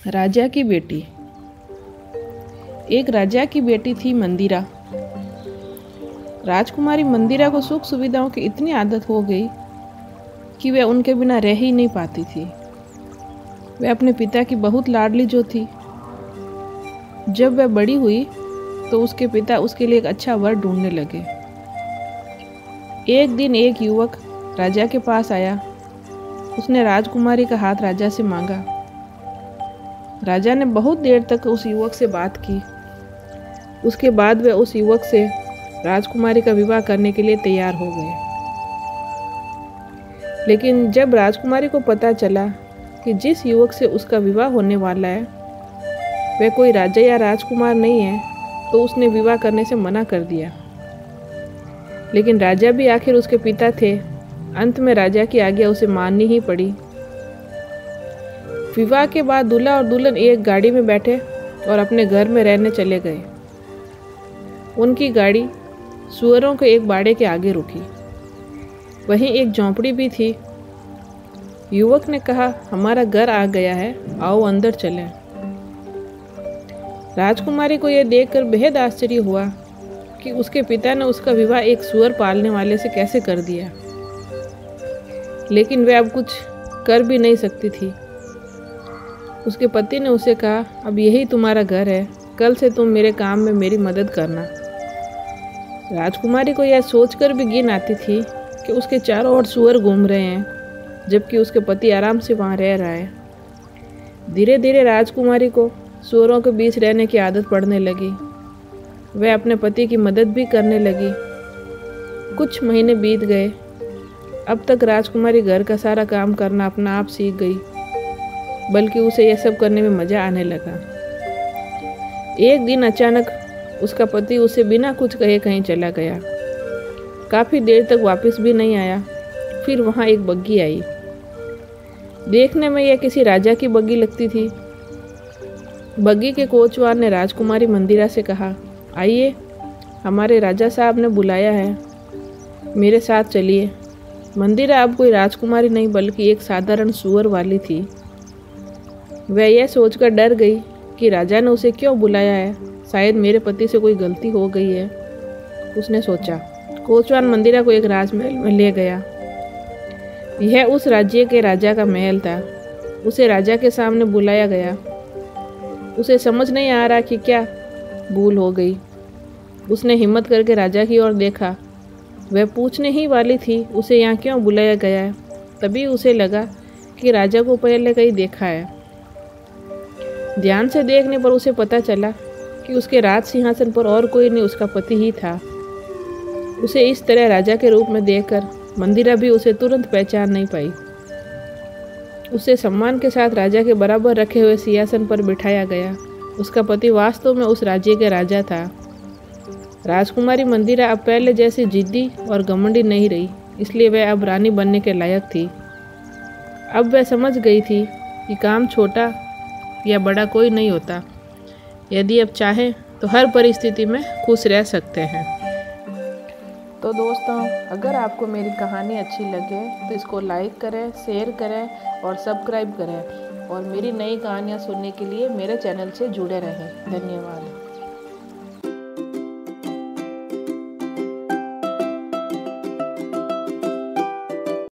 राजा की बेटी। एक राजा की बेटी थी मंदिरा। राजकुमारी मंदिरा को सुख सुविधाओं की इतनी आदत हो गई कि वह उनके बिना रह ही नहीं पाती थी। वह अपने पिता की बहुत लाडली जो थी। जब वह बड़ी हुई तो उसके पिता उसके लिए एक अच्छा वर ढूंढने लगे। एक दिन एक युवक राजा के पास आया। उसने राजकुमारी का हाथ राजा से मांगा। राजा ने बहुत देर तक उस युवक से बात की। उसके बाद वह उस युवक से राजकुमारी का विवाह करने के लिए तैयार हो गए। लेकिन जब राजकुमारी को पता चला कि जिस युवक से उसका विवाह होने वाला है वह कोई राजा या राजकुमार नहीं है, तो उसने विवाह करने से मना कर दिया। लेकिन राजा भी आखिर उसके पिता थे। अंत में राजा की आज्ञा उसे माननी ही पड़ी। विवाह के बाद दूल्हा और दुल्हन एक गाड़ी में बैठे और अपने घर में रहने चले गए। उनकी गाड़ी सुअरों के एक बाड़े के आगे रुकी। वहीं एक झोंपड़ी भी थी। युवक ने कहा, हमारा घर आ गया है, आओ अंदर चलें। राजकुमारी को यह देखकर बेहद आश्चर्य हुआ कि उसके पिता ने उसका विवाह एक सुअर पालने वाले से कैसे कर दिया। लेकिन वह अब कुछ कर भी नहीं सकती थी। उसके पति ने उसे कहा, अब यही तुम्हारा घर है, कल से तुम मेरे काम में मेरी मदद करना। राजकुमारी को यह सोचकर भी घिन आती थी कि उसके चारों ओर सुअर घूम रहे हैं, जबकि उसके पति आराम से वहाँ रह रहा है। धीरे धीरे राजकुमारी को सुअरों के बीच रहने की आदत पड़ने लगी। वह अपने पति की मदद भी करने लगी। कुछ महीने बीत गए। अब तक राजकुमारी घर का सारा काम करना अपना आप सीख गई, बल्कि उसे यह सब करने में मज़ा आने लगा। एक दिन अचानक उसका पति उसे बिना कुछ कहे कहीं चला गया। काफ़ी देर तक वापस भी नहीं आया। फिर वहाँ एक बग्गी आई। देखने में यह किसी राजा की बग्गी लगती थी। बग्गी के कोचवार ने राजकुमारी मंदिरा से कहा, आइए, हमारे राजा साहब ने बुलाया है, मेरे साथ चलिए। मंदिरा अब कोई राजकुमारी नहीं बल्कि एक साधारण सुअर वाली थी। वह यह सोचकर डर गई कि राजा ने उसे क्यों बुलाया है, शायद मेरे पति से कोई गलती हो गई है, उसने सोचा। कोचवान मंदिरा को एक राजमहल में ले गया। यह उस राज्य के राजा का महल था। उसे राजा के सामने बुलाया गया। उसे समझ नहीं आ रहा कि क्या भूल हो गई। उसने हिम्मत करके राजा की ओर देखा। वह पूछने ही वाली थी उसे यहाँ क्यों बुलाया गया है। तभी उसे लगा कि राजा को पहले कहीं देखा है। ध्यान से देखने पर उसे पता चला कि उसके राज सिंहासन पर और कोई नहीं, उसका पति ही था। उसे इस तरह राजा के रूप में देखकर मंदिरा भी उसे तुरंत पहचान नहीं पाई। उसे सम्मान के साथ राजा के बराबर रखे हुए सिंहासन पर बिठाया गया। उसका पति वास्तव में उस राज्य के राजा था। राजकुमारी मंदिरा अब पहले जैसी जिद्दी और घमंडी नहीं रही, इसलिए वह अब रानी बनने के लायक थी। अब वह समझ गई थी कि काम छोटा या बड़ा कोई नहीं होता। यदि अब चाहे तो हर परिस्थिति में खुश रह सकते हैं। तो दोस्तों, अगर आपको मेरी कहानी अच्छी लगे तो इसको लाइक करें, शेयर करें और सब्सक्राइब करें। और मेरी नई कहानियाँ सुनने के लिए मेरे चैनल से जुड़े रहें। धन्यवाद।